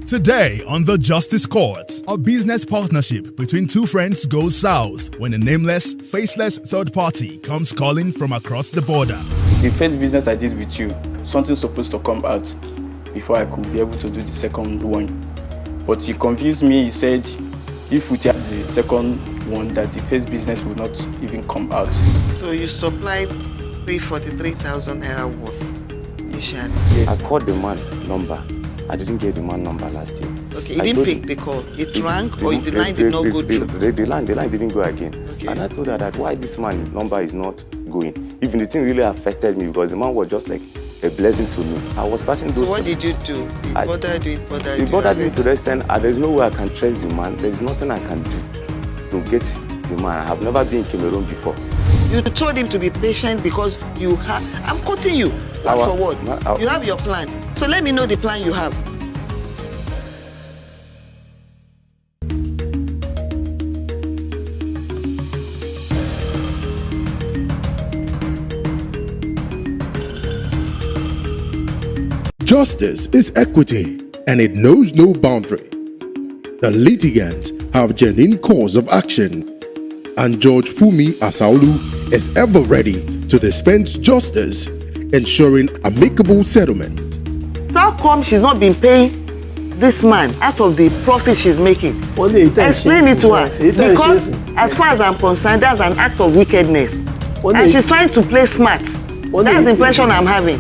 Today on the Justice Court, a business partnership between two friends goes south when a nameless, faceless third party comes calling from across the border. The first business I did with you, something's supposed to come out before I could be able to do the second one. But he confused me. He said if we take the second one, that the first business will not even come out. So you supplied 343,000 Naira worth initially? Yes. I called the man number. I didn't get the man number last year. Okay, you didn't pick the call. It rang or the line did not go through? The line didn't go again. Okay. And I told her that why this man number is not going. Even the thing really affected me because the man was just like a blessing to me. I was passing those. So what did you do? It bothered you? It bothered me to the extent there's no way I can trace the man. There is nothing I can do to get the man. I have never been in Cameroon before. You told him to be patient because you have... I'm quoting you. Word for word. You have your plan. So let me know the plan you have. Justice is equity, and it knows no boundary. The litigants have genuine cause of action, and Judge Fumi Asaolu is ever ready to dispense justice, ensuring amicable settlement. So how come she's not been paying this man out of the profit she's making? Explain it to her. Because as far as I'm concerned, that's an act of wickedness. And she's trying to play smart. That's the impression I'm having.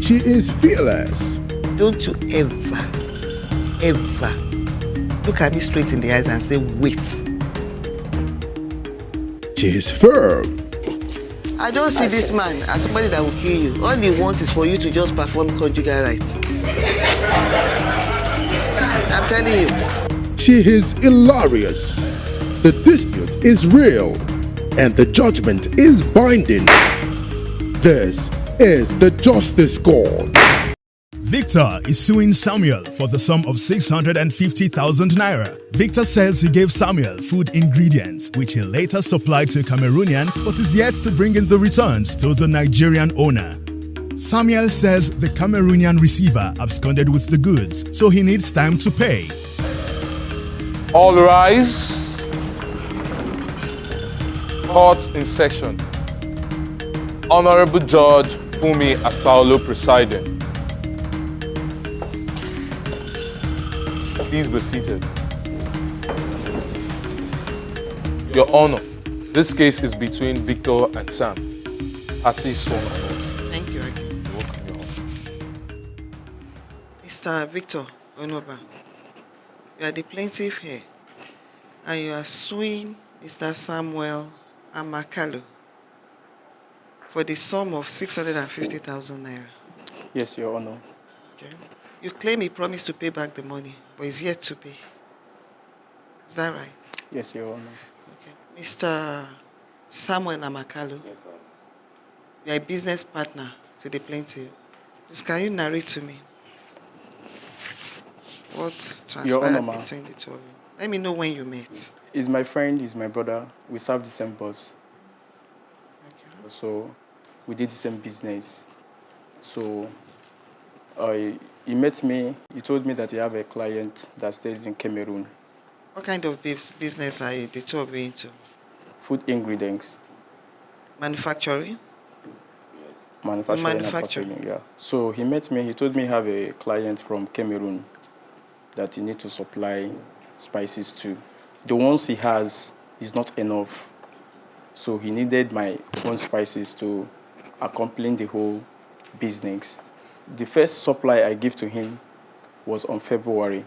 She is fearless. Don't you ever look at me straight in the eyes and say, wait. She is firm. I don't see this man as somebody that will kill you. All he wants is for you to just perform conjugal rights. I'm telling you. She is hilarious. The dispute is real, and the judgment is binding. This is the Justice Court. Victor is suing Samuel for the sum of 650,000 Naira. Victor says he gave Samuel food ingredients, which he later supplied to a Cameroonian, but is yet to bring in the returns to the Nigerian owner. Samuel says the Cameroonian receiver absconded with the goods, so he needs time to pay. All rise. Court in session. Honorable Judge Fumi Asaolu presiding. Please be seated. Your Honor, this case is between Victor and Sam. Parties sworn on oath. Thank you, Ricky. You're welcome, Your Honor. Mr. Victor Onoba, you are the plaintiff here, and you are suing Mr. Samuel Amakalu for the sum of 650,000 Naira. Yes, Your Honor. Okay. You claim he promised to pay back the money, but he's yet to pay. Is that right? Yes, Your Honor. Okay. Mr. Samuel Amakalu, Yes, sir. you are a business partner to the plaintiff. Please, can you narrate to me what transpired between the two of you? Let me know when you met. He's my friend, he's my brother. We serve the same boss. Okay. So we did the same business. So he met me. He told me that he have a client that stays in Cameroon. What kind of business are the two of you into? Food ingredients. Manufacturing? Yes. Manufacturing. Yeah. So he met me. He told me he have a client from Cameroon that he need to supply spices to. The ones he has is not enough. So he needed my own spices to accompany the whole business. The first supply I give to him was on February.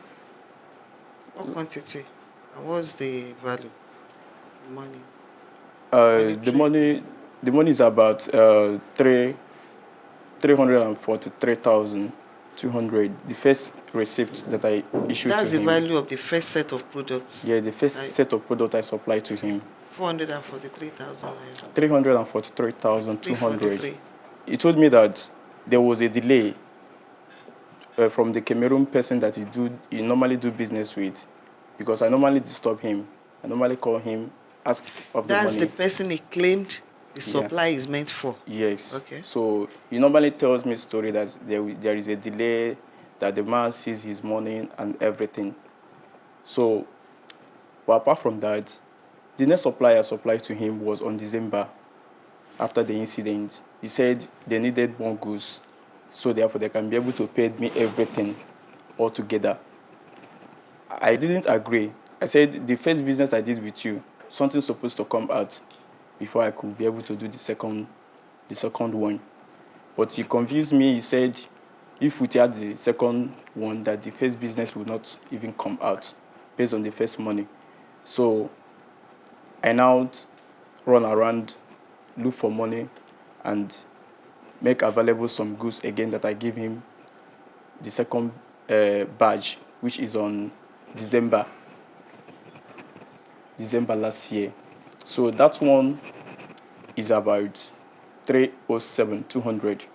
What quantity? And what's the value? Money? The money is about 343,200. The first receipt that I issued to him. That's the value of the first set of products? Yeah, the first set of products I supplied to him. 443,000. 343,200. He told me that there was a delay from the Cameroon person that he normally do business with, because I normally disturb him. I normally call him, ask of the money. That's the person he claimed the supply is meant for? Yes. Okay. So he normally tells me a story that there is a delay, that the man sees his money and everything. So, but apart from that, the next supplier I supplied to him was on December after the incident. He said they needed more goods, so therefore they can be able to pay me everything all together. I didn't agree. I said the first business I did with you, something's supposed to come out before I could be able to do the second one. But he confused me. He said if we had the second one, that the first business would not even come out based on the first money. So I now run around, look for money, and make available some goods again that I gave him the second badge, which is on December last year. So that one is about 307,200.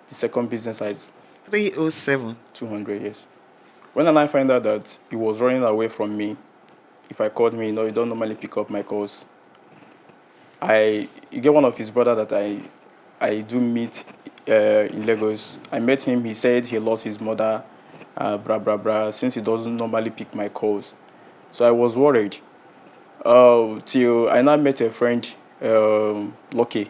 The second business size. 307,200, yes. When I find out that he was running away from me, if I called me, he don't normally pick up my calls. You get one of his brother that I do meet in Lagos. I met him. He said he lost his mother, since he doesn't normally pick my calls. So I was worried. Till I now met a friend, Lucky.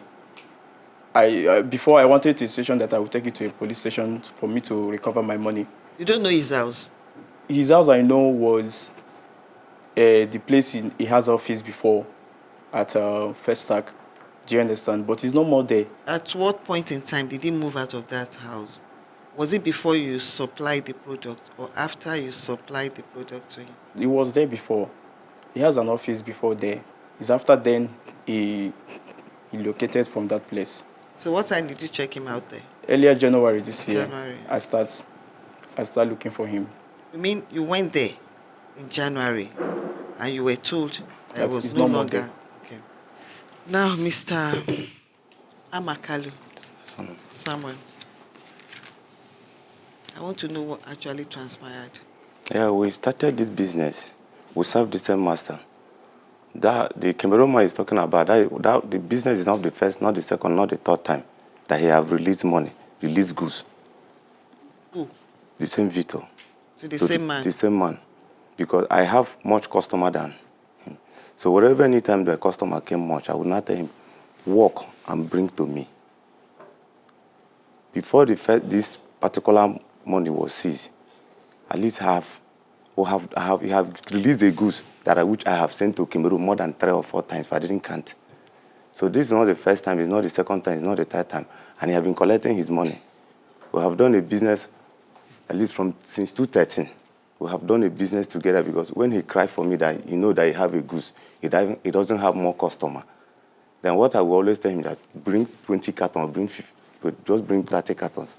Before I wanted to a station that I would take it to a police station for me to recover my money. You don't know his house? His house I know was the place he has office before at First Stack. Do you understand? But he's no more there. At what point in time did he move out of that house? Was it before you supplied the product or after you supplied the product to him? He was there before. He has an office before there. It's after then he located from that place. So what time did you check him out there? Earlier January this year. January. I start looking for him. You mean you went there in January and you were told that it was no longer there? Okay. Now, Mr. Amakalu, Samuel, I want to know what actually transpired. Yeah, we started this business. We serve the same master. That the Cameroon man is talking about, that the business is not the first, not the second, not the third time that he have released money, released goods. Who? The same Vito. So the same man? The same man. Because I have much customer than him. So wherever anytime the customer came much, I would not tell him, walk and bring to me. Before this particular money was seized, at least I have released the goods which I have sent to Cameroon more than 3 or 4 times, but I didn't count. So this is not the first time, it's not the second time, it's not the third time. And he has been collecting his money. We have done a business, at least since 2013. We have done a business together because when he cried for me that he know that he have a goods, he doesn't have more customer. Then what I will always tell him that bring 20 cartons, just bring 30 cartons.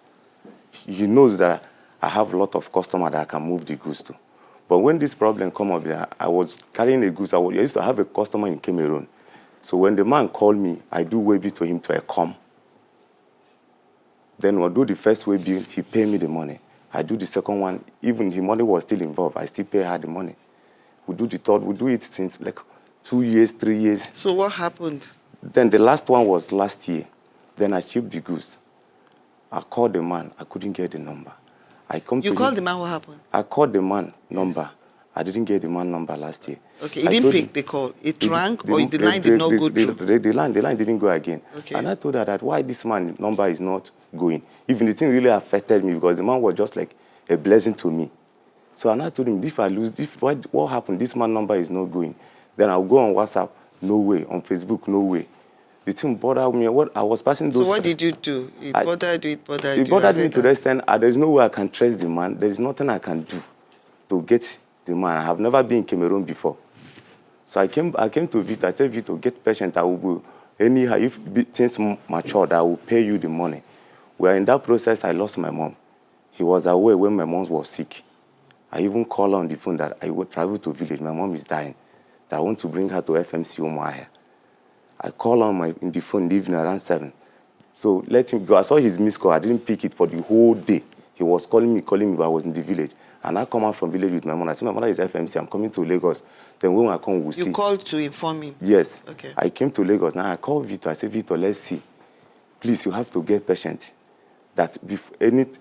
He knows that I have a lot of customers that I can move the goods to. But when this problem come up, I was carrying a goods. I used to have a customer in Cameroon. So when the man called me, I do way bill to him to come. Then we'll do the first way bill, he pay me the money. I do the second one, even the money was still involved, I still pay her the money. We do the third, we do it since like 2 years, 3 years. So what happened? Then the last one was last year. Then I shipped the goods. I called the man, I couldn't get the number. You called the man, what happened? I called the man number. I didn't get the man number last year. Okay, he didn't pick the call. It rang or the line did not go through? The line didn't go again. Okay. And I told her that why this man number is not going. Even the thing really affected me because the man was just like a blessing to me. So I told him, if I lose, what happened? This man number is not going. Then I'll go on WhatsApp, no way. On Facebook, no way. The thing bothered me. What I was passing those. So what did you do? It bothered you. It bothered me to the extent there's no way I can trace the man. There is nothing I can do to get the man. I have never been in Cameroon before. So I came to Vito. I tell Vito, get patient. I will go. Anyhow, if things matured, I will pay you the money. Well, in that process, I lost my mom. He was away when my mom was sick. I even called on the phone that I would travel to village. My mom is dying. That I want to bring her to FMC Umuahia. I called on in the phone in the evening around 7. So let him go. I saw his missed call. I didn't pick it for the whole day. He was calling me, but I was in the village. And I come out from village with my mom. I said, my mother is FMC. I'm coming to Lagos. Then when I come, we'll see. You called to inform him? Yes. Okay. I came to Lagos. Now I called Vito. I said, Vito, let's see. Please, you have to get patient. that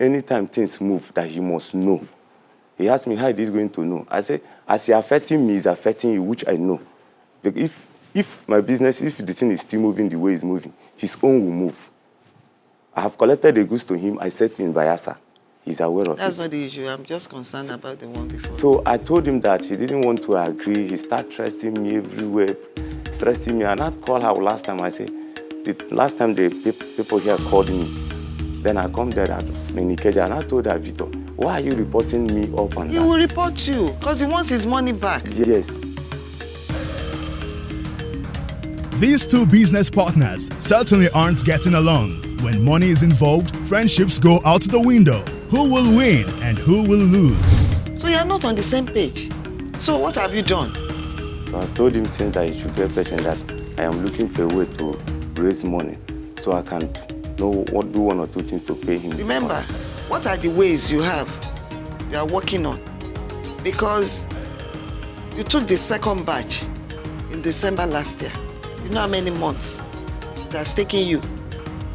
anytime things move, that he must know. He asked me, how is this going to know? I said, as he affecting me, he's affecting you, which I know. But if my business, if the thing is still moving the way it's moving, his own will move. I have collected the goods to him. I said to him, Bayasa. He's aware of it. That's not the issue. I'm just concerned about the one before. So I told him that he didn't want to agree. He started trusting me everywhere, stressing me. And I called her last time. I said, last time the people here called me, then I come there at Menikeja and I told her, Victor, why are you reporting me up and down? He will report you because he wants his money back. Yes. These two business partners certainly aren't getting along. When money is involved, friendships go out the window. Who will win and who will lose? So you're not on the same page. So what have you done? So I told him since that he should be patient, that I am looking for a way to raise money so I can do one or two things to pay him. Remember, what are the ways you are working on? Because you took the second batch in December last year. You know how many months that's taking you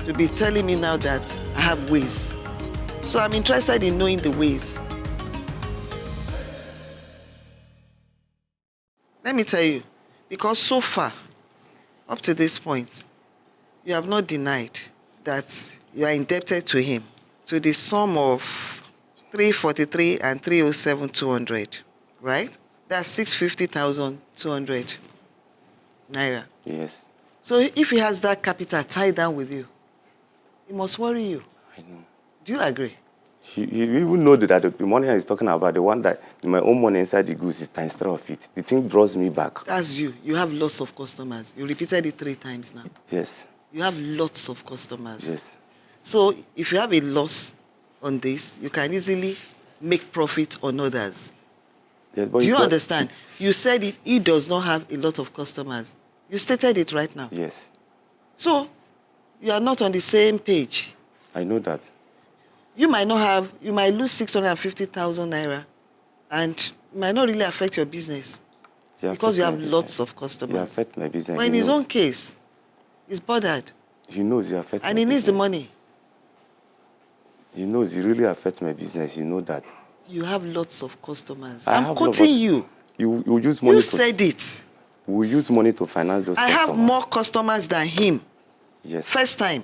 to be telling me now that I have ways. So I'm interested in knowing the ways. Let me tell you, because so far, up to this point, you have not denied that you are indebted to him to the sum of 343 and 307,200, right? That's 650,200 Naira. Yes. So if he has that capital tied down with you, he must worry you. I know. Do you agree? He even know that the money he's talking about, the one that my own money inside the goods is times 3 of it. The thing draws me back. That's you. You have lots of customers. You repeated it 3 times now. Yes. You have lots of customers. Yes. So if you have a loss on this, you can easily make profit on others. Yes, but do you understand? You said it, he does not have a lot of customers. You stated it right now. Yes. So you are not on the same page. I know that. You might lose 650,000 Naira and it might not really affect your business because you have lots of customers. It affects my business. But in his own case, he's bothered. He knows it affects my business. And he needs the money. He knows it really affects my business. You know that. You have lots of customers. I'm quoting you. You use money. You said it. We use money to finance those customers. I have more customers than him. Yes. First time.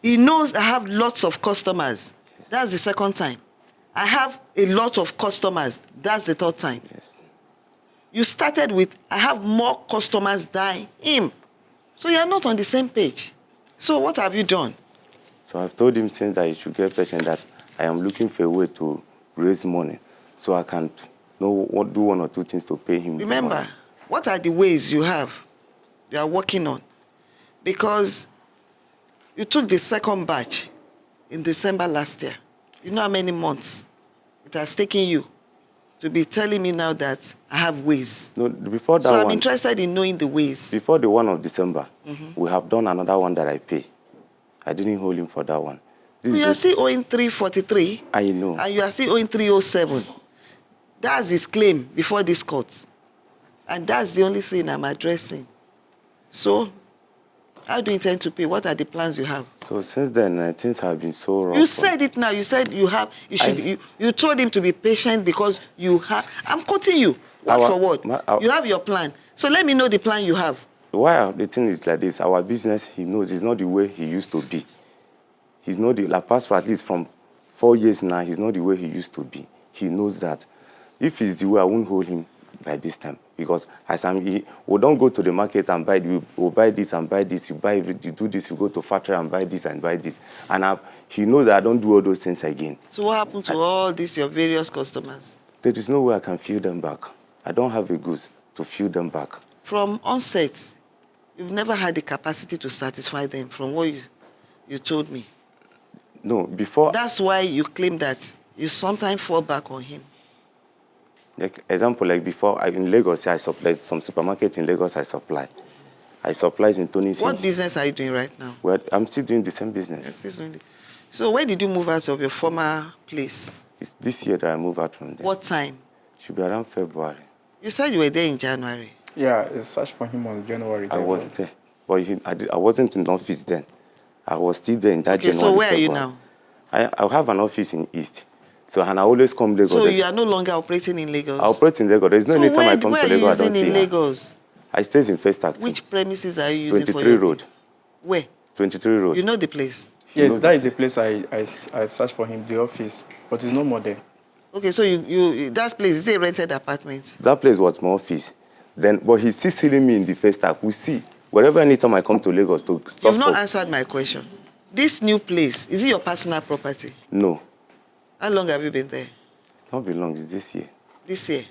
He knows I have lots of customers. Yes. That's the second time. I have a lot of customers. That's the third time. Yes. You started with, I have more customers than him. So you are not on the same page. So what have you done? So I've told him since that he should get patient, that I am looking for a way to raise money so I can do 1 or 2 things to pay him. Remember, what are the ways you are working on? Because you took the second batch in December last year. You know how many months it has taken you to be telling me now that I have ways. No, before that so one. I'm interested in knowing the ways. Before the one of December, we have done another one that I pay. I didn't hold him for that one. You are still owing 343. I know. And you are still owing 307. That's his claim before this court. And that's the only thing I'm addressing. So, how do you intend to pay? What are the plans you have? So since then, things have been so rough. You said it now. You said you have. You told him to be patient because you have. I'm quoting you word for word. You have your plan. So let me know the plan you have. Why the thing is like this? Our business, he knows, is not the way he used to be. He's not the past for at least from 4 years now. He's not the way he used to be. He knows that. If he's the way, I won't hold him by this time. Because we don't go to the market and buy, we'll buy this and buy this, you do this, you go to factory and buy this and buy this. And he knows that I don't do all those things again. So what happened to all these, your various customers? There is no way I can fill them back. I don't have a goods to fill them back. From onset, you've never had the capacity to satisfy them from what you told me. No, before... That's why you claim that you sometimes fall back on him. Like example, like before, in Lagos, I supply some supermarket in Lagos. I supply in Tony's. What business are you doing right now? Well, I'm still doing the same business. So when did you move out of your former place? It's this year that I moved out from there. What time? Should be around February. You said you were there in January. Yeah, I searched for him on January. I was there, but I wasn't in the office then. I was still there in that Okay, January. so where February. are you now? I have an office in East. So, and I always come Lagos. So you are no longer operating in Lagos? I operate in Lagos. There's no any time I come to Lagos, I don't see her. Where are you using in Lagos? I stay in First Act. Which premises are you using 23 Road. Where? 23 Road. You know the place? Yes, that is the place I searched for him, the office, but it's no more there. Okay, so you that place, is it a rented apartment? That place was my office. Then, but he's still seeing me in the First Act. We see. Wherever anytime I come to Lagos to stop. You've not answered my question. This new place, is it your personal property? No. How long have you been there? It's not been long, it's this year. This year?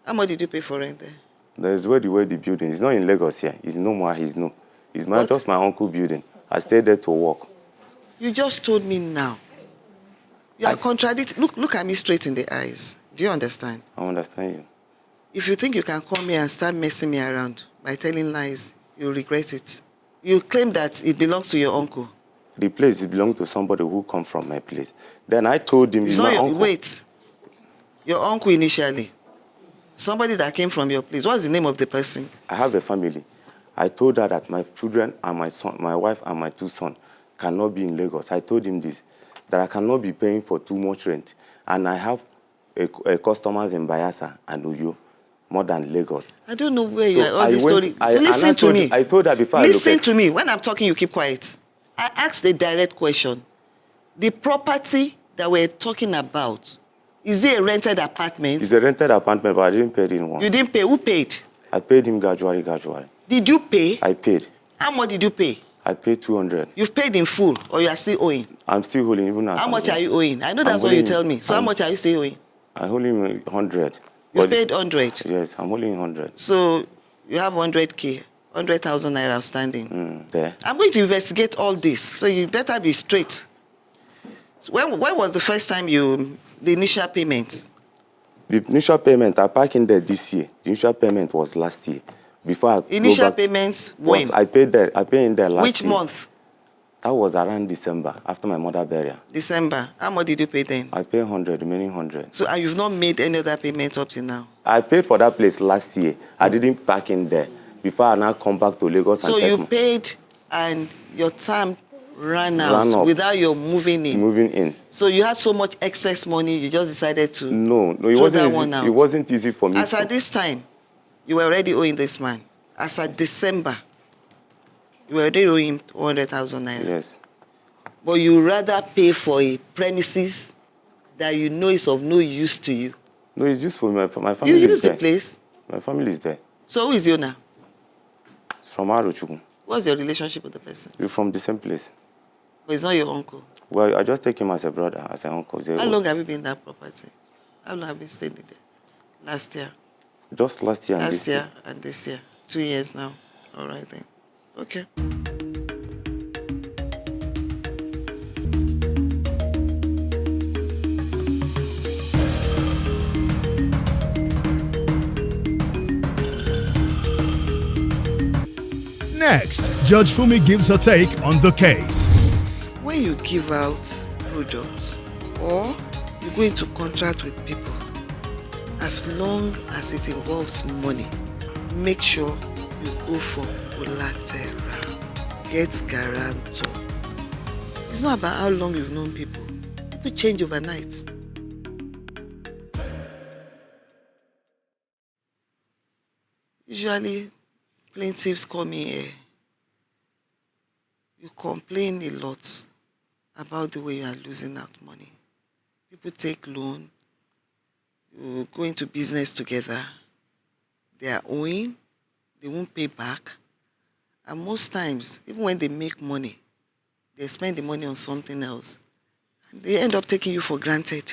How much did you pay for rent there? There's where the building. It's not in Lagos here. It's no more. It's no. It's just my uncle building. I stayed there to work. You just told me now. You are contradicting. Look at me straight in the eyes. Do you understand? I understand you. If you think you can come here and start messing me around by telling lies, you'll regret it. You claim that it belongs to your uncle. The place belongs to somebody who come from my place. Then I told him, it's not your uncle. Wait. Your uncle initially. Somebody that came from your place. What's the name of the person? I have a family. I told her that my children and my son, my wife and my two sons cannot be in Lagos. I told him this, that I cannot be paying for too much rent. And I have customers in Bayelsa and Uyo, more than Lagos. I don't know where you are, all this story. Listen to me. I told her before Listen to me. When I'm talking, you keep quiet. I asked a direct question. The property that we're talking about, is it a rented apartment? It's a rented apartment, but I didn't pay it in once. You didn't pay? Who paid? I paid him gradually. Did you pay? I paid. How much did you pay? I paid 200. You've paid in full, or you are still owing? I'm still holding, even now. How much are you owing? I know that's what you tell me. So how much are you still owing? I'm holding 100. You paid 100? Yes, I'm holding 100. So you have 100K, 100,000 naira outstanding. There. I'm going to investigate all this, so you better be straight. So when was the first time the initial payment? The initial payment, I packed in there this year. The initial payment was last year. Before I initial payments when? I paid in there last Which year. Which month? That was around December, after my mother burial. December. How much did you pay then? I paid 100, remaining 100. So you've not made any other payment up to now? I paid for that place last year. I didn't pack in there. Before I now come back to Lagos and so you paid and your time ran out without your moving in? Moving in. So you had so much excess money, you just decided to No, it wasn't easy. It wasn't easy for me. As at this time, you were already owing this man. As at December, you were already owing 100,000 naira. Yes. But you rather pay for a premises that you know is of no use to you. No, it's just for my family. You use the place? My family is there. So who is the owner? From Arochukwu. What's your relationship with the person? We're from the same place. But it's not your uncle? Well, I just take him as a brother, as an uncle. How long have you been in that property? How long have you been staying there? Last year? Just last year and this year. Last year and this year. 2 years now. All right then. Okay. Next, Judge Fumi gives her take on the case. When you give out products or you go into contract with people, as long as it involves money, make sure you go for collateral. Get guarantor. It's not about how long you've known people. People change overnight. Usually, plaintiffs call me here. You complain a lot about the way you are losing out money. People take loan, you go into business together, they are owing, they won't pay back. And most times, even when they make money, they spend the money on something else. And they end up taking you for granted.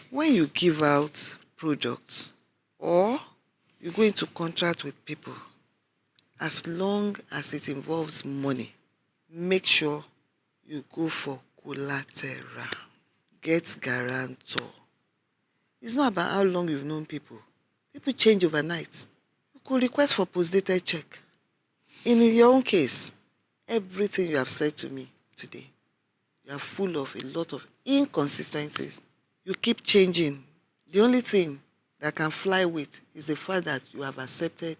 When you give out products or you go into contract with people, as long as it involves money, make sure you go for collateral. Get guarantor. It's not about how long you've known people. People change overnight. You could request for post-dated check. In your own case, everything you have said to me today, you are full of a lot of inconsistencies. You keep changing. The only thing that can fly with is the fact that you have accepted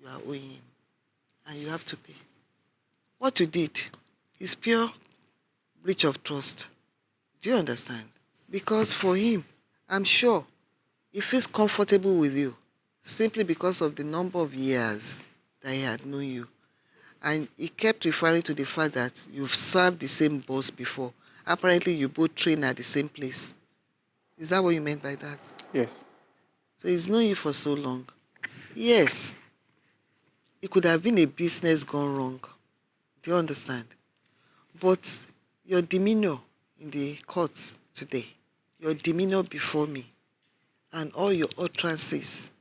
you are owing him and you have to pay. What you did is pure breach of trust. Do you understand? Because for him, I'm sure he feels comfortable with you simply because of the number of years that he had known you. And he kept referring to the fact that you've served the same boss before. Apparently, you both train at the same place. Is that what you meant by that? Yes. So he's known you for so long. Yes, it could have been a business gone wrong. Do you understand? But your demeanor in the courts today, your demeanor before me, and all your utterances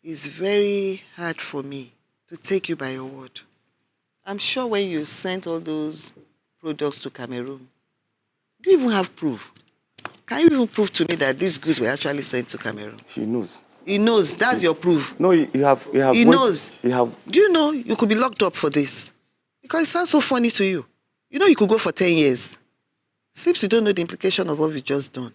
is very hard for me to take you by your word. I'm sure when you sent all those products to Cameroon, do you even have proof? Can you even prove to me that these goods were actually sent to Cameroon? He knows. He knows. That's your proof. No, you have. He knows. You have. Do you know you could be locked up for this? Because it sounds so funny to you. You know you could go for 10 years. Seems you don't know the implication of what we've just done.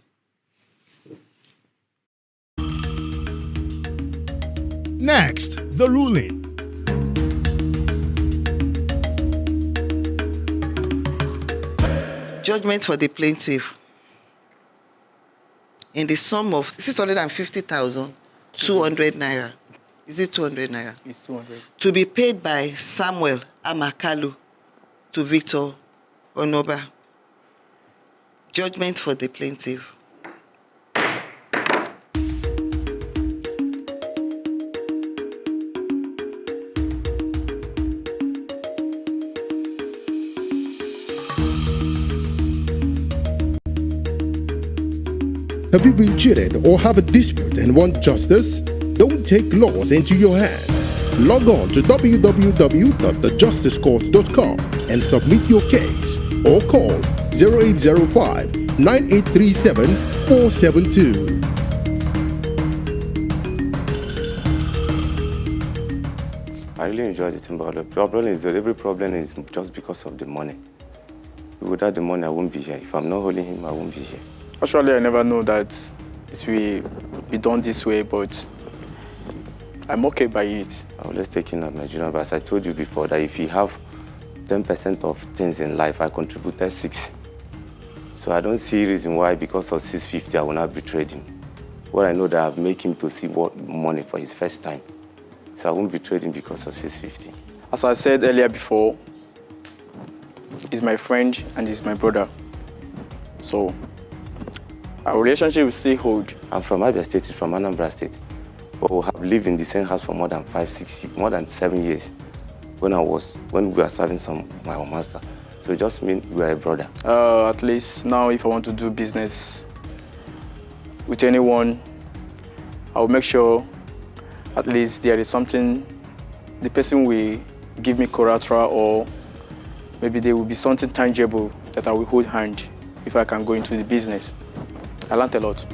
Next, the ruling. Judgment for the plaintiff in the sum of 650,200 naira. Is it 200 naira? It's 200. To be paid by Samuel Amakalu to Victor Onoba. Judgment for the plaintiff. Have you been cheated or have a dispute and want justice? Don't take laws into your hands. Log on to www.thejusticecourt.com and submit your case or call 0805 9837 472. I really enjoy the thing, but the problem is that every problem is just because of the money. Without the money, I won't be here. If I'm not holding him, I won't be here. Actually, I never know that it will be done this way, but I'm okay by it. I will just take in of Nigerian, but as I told you before, that if you have 10% of things in life, I contributed 6. So I don't see a reason why, because of 650, I will not betray him. What I know that I've made him to see what money for his first time. So I won't betray him because of 650. As I said earlier before, he's my friend and he's my brother. So our relationship will still hold. I'm from Abia State, he's from Anambra State. But we have lived in the same house for more than more than 7 years when we were serving my master. So it just means we are a brother. At least now if I want to do business with anyone, I'll make sure at least there is something, the person will give me collateral, or maybe there will be something tangible that I will hold hand if I can go into the business. I learned a lot.